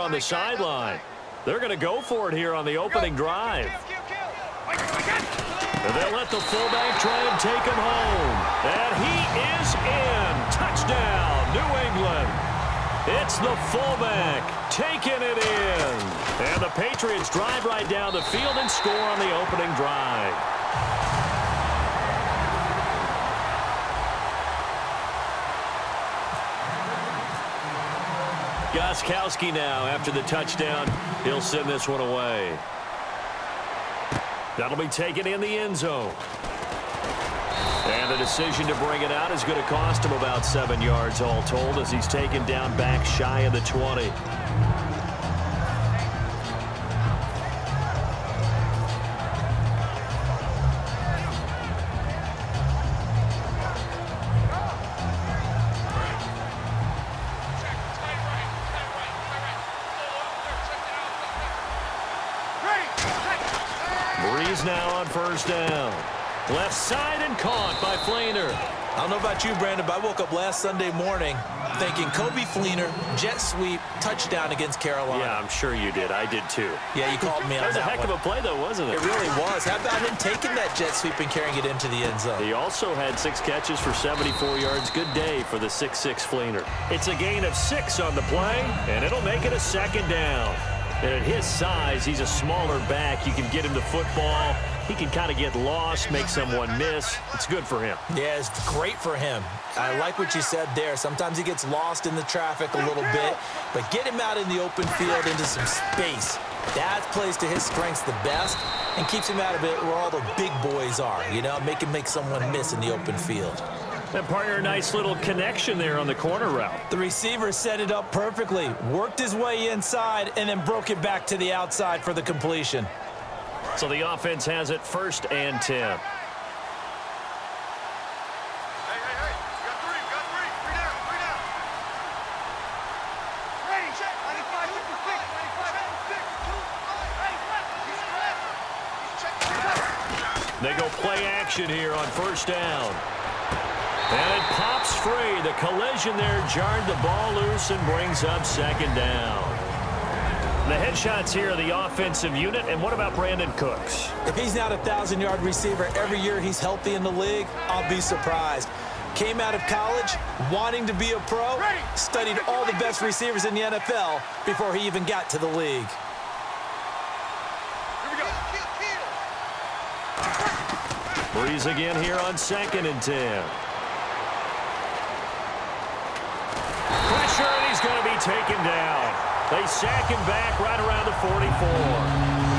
on the sideline. They're going to go for it here on the opening drive. And they'll let the fullback try and take him home. And he is in. Touchdown, New England. It's the fullback taking it in. And the Patriots drive right down the field and score on the opening drive. Gostkowski now after the touchdown. He'll send this one away. That'll be taken in the end zone. And the decision to bring it out is going to cost him about 7 yards all told as he's taken down back shy of the 20. Now on first down. Left side and caught by Fleener. I don't know about you, Brandon, but I woke up last Sunday morning thinking Kobe Fleener, jet sweep, touchdown against Carolina. Yeah, I'm sure you did. I did too. Yeah, you called me on that. That was a heck of a play, though, wasn't it? It really was. How about him taking that jet sweep and carrying it into the end zone? He also had 6 catches for 74 yards. Good day for the 6'6" Fleener. It's a gain of 6 on the play, and it'll make it a second down. And at his size, he's a smaller back. You can get him the football. He can kind of get lost, make someone miss. It's good for him. Yeah, it's great for him. I like what you said there. Sometimes he gets lost in the traffic a little bit, but get him out in the open field into some space. That plays to his strengths the best and keeps him out of it where all the big boys are, you know, make him make someone miss in the open field. And partner, a nice little connection there on the corner route. The receiver set it up perfectly, worked his way inside, and then broke it back to the outside for the completion. So the offense has it 1st and 10. Hey, you got three down. Ready, check, 95, 56, 95, 56. They go play action here on first down. And it pops free. The collision there jarred the ball loose and brings up second down. The headshots here are the offensive unit. And what about Brandon Cooks? If he's not a 1,000-yard receiver every year he's healthy in the league, I'll be surprised. Came out of college wanting to be a pro, studied all the best receivers in the NFL before he even got to the league. Breeze again here on 2nd and 10. Pressure, and he's going to be taken down. They sack him back right around the 44.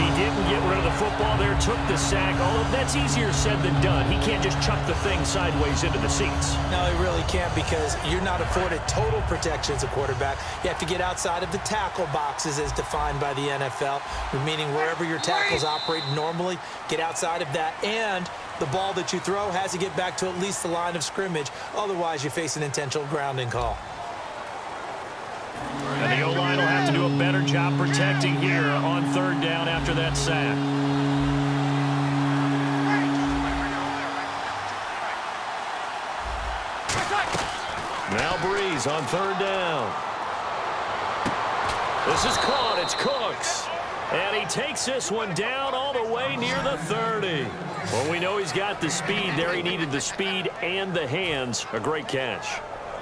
He didn't get rid of the football there, took the sack, although that's easier said than done. He can't just chuck the thing sideways into the seats. No, he really can't because you're not afforded total protection as a quarterback. You have to get outside of the tackle boxes as defined by the NFL, meaning wherever your tackles operate normally, get outside of that, and the ball that you throw has to get back to at least the line of scrimmage. Otherwise, you face an intentional grounding call. And the O-line will have to do a better job protecting here on 3rd down after that sack. Now Breeze on 3rd down. This is caught. It's Cooks. And he takes this one down all the way near the 30. Well, we know he's got the speed there. He needed the speed and the hands. A great catch.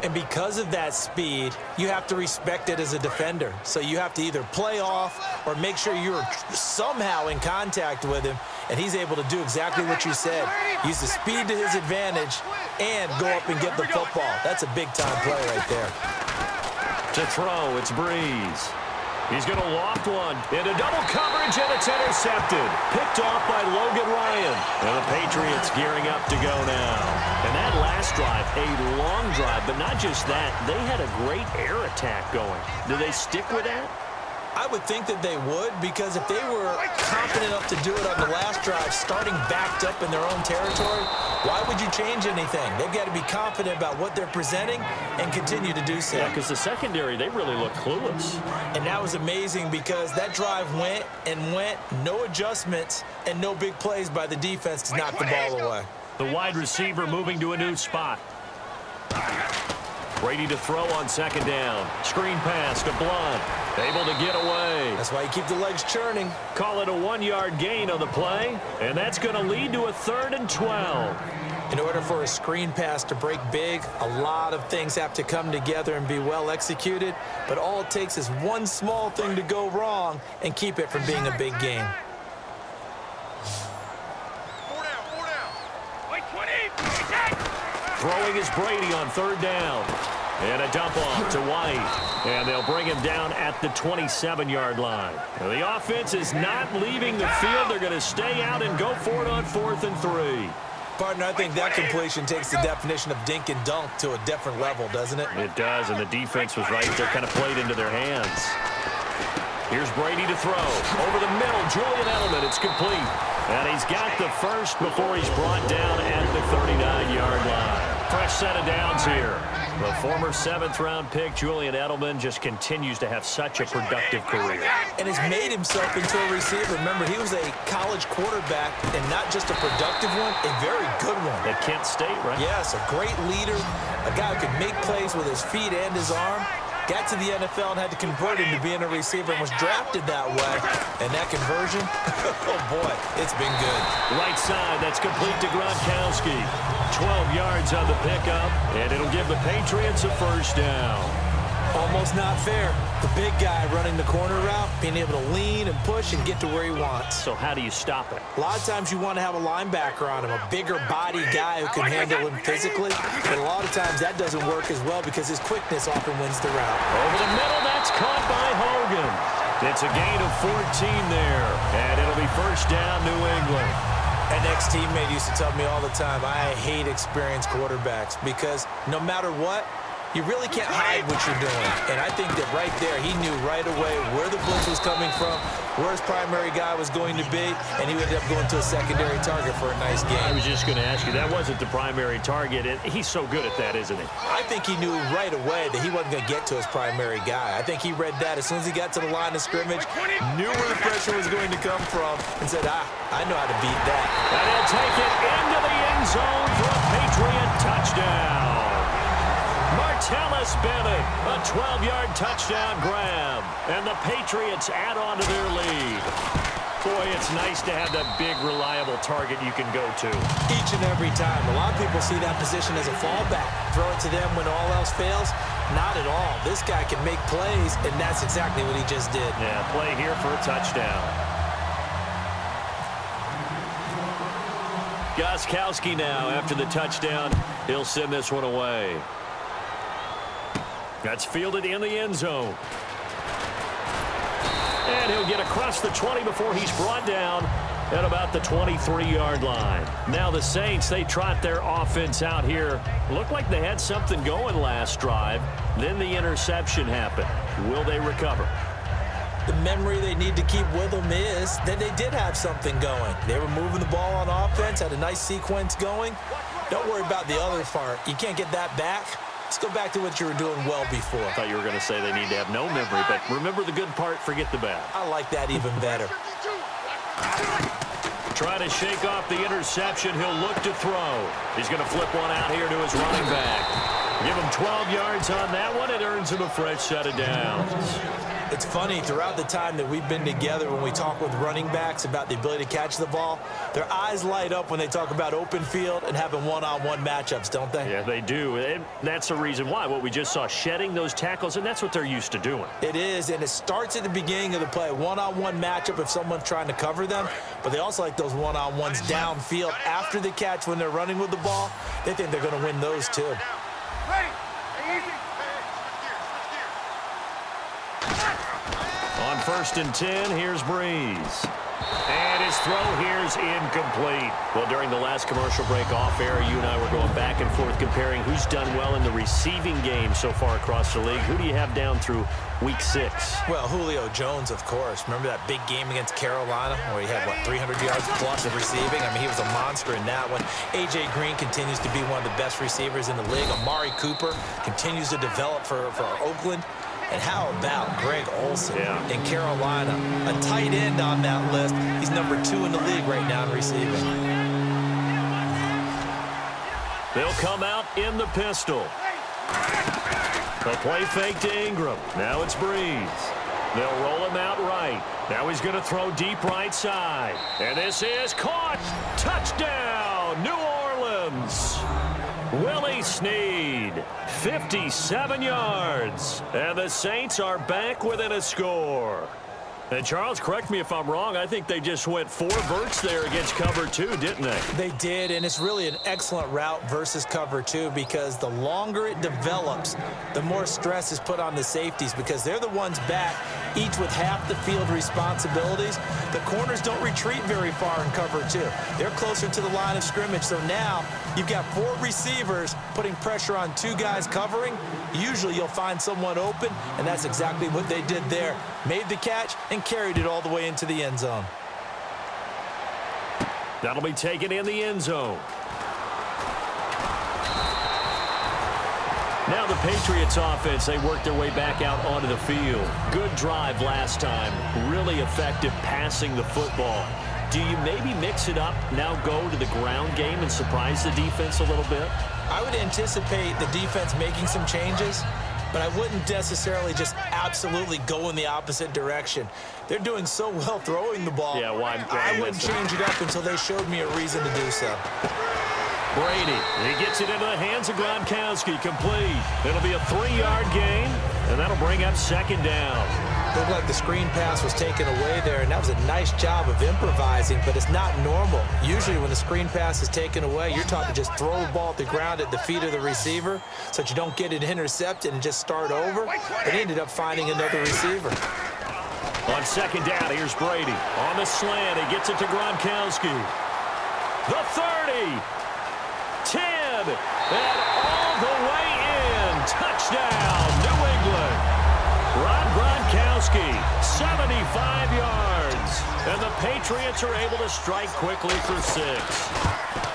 And because of that speed, you have to respect it as a defender. So you have to either play off or make sure you're somehow in contact with him. And he's able to do exactly what you said. Use the speed to his advantage and go up and get the football. That's a big-time play right there. To throw, it's Breeze. He's going to loft one into double coverage, and it's intercepted. Picked off by Logan Ryan. And the Patriots gearing up to go now. And that last drive, a long drive, but not just that. They had a great air attack going. Do they stick with that? I would think that they would, because if they were confident enough to do it on the last drive, starting backed up in their own territory, why would you change anything? They've got to be confident about what they're presenting and continue to do so. Yeah, because the secondary, they really look clueless. And that was amazing because that drive went and went, no adjustments, and no big plays by the defense to knock the ball away. The wide receiver moving to a new spot. Brady to throw on second down. Screen pass to Blunt. Able to get away. That's why you keep the legs churning. Call it a 1-yard gain on the play, and that's going to lead to a 3rd and 12. In order for a screen pass to break big, a lot of things have to come together and be well executed, but all it takes is one small thing to go wrong and keep it from being a big game. 4 down, 4 down. Wait, 20. Throwing is Brady on 3rd down. And a dump off to White. And they'll bring him down at the 27-yard line. Now, the offense is not leaving the field. They're going to stay out and go for it on 4th and 3. Partner, I think that completion takes the definition of dink and dunk to a different level, doesn't it? It does, and the defense was right there, kind of played into their hands. Here's Brady to throw. Over the middle, Julian Edelman. It's complete. And he's got the first before he's brought down at the 39-yard line. Fresh set of downs here. The former 7th-round pick, Julian Edelman, just continues to have such a productive career. And has made himself into a receiver. Remember, he was a college quarterback, and not just a productive one, a very good one. At Kent State, right? Yes, a great leader, a guy who could make plays with his feet and his arm. Got to the NFL and had to convert into being a receiver and was drafted that way. And that conversion, oh boy, it's been good. Right side, that's complete to Gronkowski. 12 yards on the pickup, and it'll give the Patriots a first down. Almost not fair. The big guy running the corner route, being able to lean and push and get to where he wants. So how do you stop it? A lot of times you want to have a linebacker on him, a bigger body guy who can handle him physically. But a lot of times that doesn't work as well because his quickness often wins the route. Over the middle, that's caught by Hogan. It's a gain of 14 there, and it'll be first down, New England. An ex-teammate used to tell me all the time, I hate experienced quarterbacks because no matter what, you really can't hide what you're doing. And I think that right there, he knew right away where the blitz was coming from, where his primary guy was going to be, and he ended up going to a secondary target for a nice game. I was just going to ask you, that wasn't the primary target, and he's so good at that, isn't he? I think he knew right away that he wasn't going to get to his primary guy. I think he read that as soon as he got to the line of scrimmage, knew where the pressure was going to come from, and said, I know how to beat that. And he'll take it into the end zone for a Patriot touchdown. Martellus Bennett, a 12-yard touchdown grab, and the Patriots add on to their lead. Boy, it's nice to have that big, reliable target you can go to. Each and every time. A lot of people see that position as a fallback. Throw it to them when all else fails. Not at all. This guy can make plays, and that's exactly what he just did. Yeah, play here for a touchdown. Gostkowski now, after the touchdown, he'll send this one away. That's fielded in the end zone. And he'll get across the 20 before he's brought down at about the 23-yard line. Now the Saints, they trot their offense out here. Looked like they had something going last drive. Then the interception happened. Will they recover? The memory they need to keep with them is that they did have something going. They were moving the ball on offense, had a nice sequence going. Don't worry about the other part. You can't get that back. Let's go back to what you were doing well before. I thought you were going to say they need to have no memory, but remember the good part, forget the bad. I like that even better. Try to shake off the interception. He'll look to throw. He's going to flip one out here to his running back. Give him 12 yards on that one. It earns him a fresh set of downs. It's funny, throughout the time that we've been together, when we talk with running backs about the ability to catch the ball, their eyes light up when they talk about open field and having one-on-one matchups, don't they? Yeah, they do. And that's the reason why. What we just saw, shedding those tackles, and that's what they're used to doing. It is, and it starts at the beginning of the play. One-on-one matchup if someone's trying to cover them, but they also like those one-on-ones downfield after the catch when they're running with the ball. They think they're going to win those too. Ready. Easy. On 1st and 10, here's Breeze. And his throw here's incomplete. Well, during the last commercial break off air, you and I were going back and forth comparing who's done well in the receiving game so far across the league. Who do you have down through week 6? Well, Julio Jones, of course. Remember that big game against Carolina where he had, 300 yards plus of receiving? I mean, he was a monster in that one. A.J. Green continues to be one of the best receivers in the league. Amari Cooper continues to develop for Oakland. And how about Greg Olsen in Carolina? A tight end on that list. He's number 2 in the league right now in receiving. They'll come out in the pistol. A play fake to Ingram. Now it's Breeze. They'll roll him out right. Now he's going to throw deep right side. And this is caught. Touchdown, New Orleans. Willie Snead, 57 yards. And the Saints are back within a score. And, Charles, correct me if I'm wrong. I think they just went 4 verts there against cover 2, didn't they? They did, and it's really an excellent route versus cover 2 because the longer it develops, the more stress is put on the safeties because they're the ones back, each with half the field responsibilities. The corners don't retreat very far in cover 2. They're closer to the line of scrimmage, so now you've got 4 receivers putting pressure on 2 guys covering. Usually you'll find someone open, and that's exactly what they did there. Made the catch and carried it all the way into the end zone. That'll be taken in the end zone. Now the Patriots offense, they work their way back out onto the field. Good drive last time. Really effective passing the football. Do you maybe mix it up, now go to the ground game and surprise the defense a little bit? I would anticipate the defense making some changes, but I wouldn't necessarily just absolutely go in the opposite direction. They're doing so well throwing the ball. Yeah, why? I wouldn't change it up until they showed me a reason to do so. Brady, he gets it into the hands of Gronkowski, complete. It'll be a 3-yard gain, and that'll bring up 2nd down. Looked like the screen pass was taken away there, and that was a nice job of improvising, but it's not normal. Usually when the screen pass is taken away, you're taught to just throw the ball at the ground at the feet of the receiver so that you don't get it intercepted and just start over. But he ended up finding another receiver. On 2nd down, here's Brady. On the slant, he gets it to Gronkowski. The 30. 10. And all the way in. Touchdown, New England. Rob Gronkowski, 75 yards. And the Patriots are able to strike quickly for 6.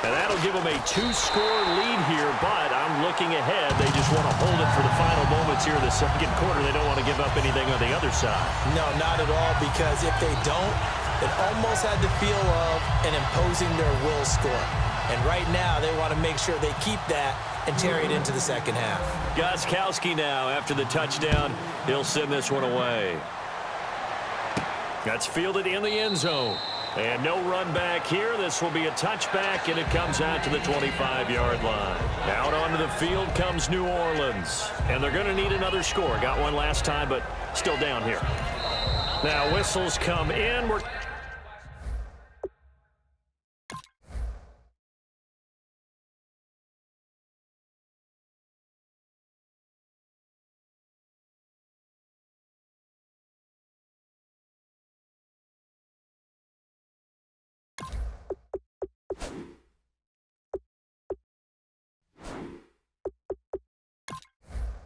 And that'll give them a 2-score lead here, but I'm looking ahead. They just want to hold it for the final moments here in the 2nd quarter. They don't want to give up anything on the other side. No, not at all, because if they don't, it almost had the feel of an imposing their will score. And right now, they want to make sure they keep that and carry it into the 2nd half. Gostkowski now, after the touchdown, he'll send this one away. That's fielded in the end zone. And no run back here. This will be a touchback, and it comes out to the 25-yard line. Out onto the field comes New Orleans. And they're going to need another score. Got one last time, but still down here. Now whistles come in.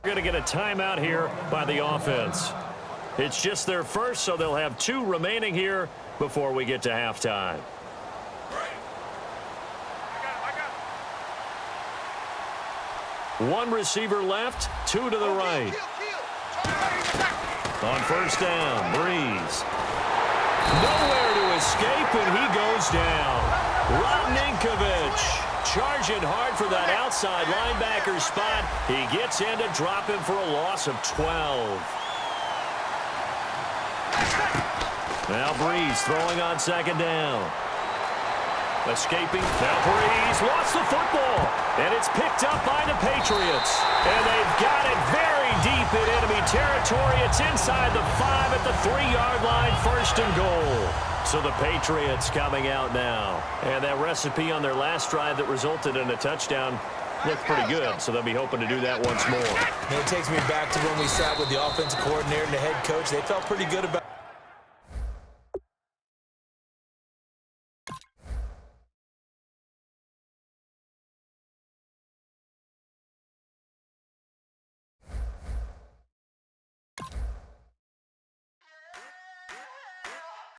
We're going to get a timeout here by the offense. It's just their first, so they'll have 2 remaining here before we get to halftime. One receiver left, 2 to the right. On 1st down, Breeze. Nowhere to escape, and he goes down. Rob Ninkovich charging hard for that outside linebacker spot. He gets in to drop him for a loss of 12. Now Breeze throwing on 2nd down. Escaping. Now Breeze lost the football. And it's picked up by the Patriots. And they've got it very deep in enemy territory. It's inside the 5 at the 3-yard line. 1st and goal. So the Patriots coming out now. And that recipe on their last drive that resulted in a touchdown looked pretty good. So they'll be hoping to do that once more. And it takes me back to when we sat with the offensive coordinator and the head coach. They felt pretty good about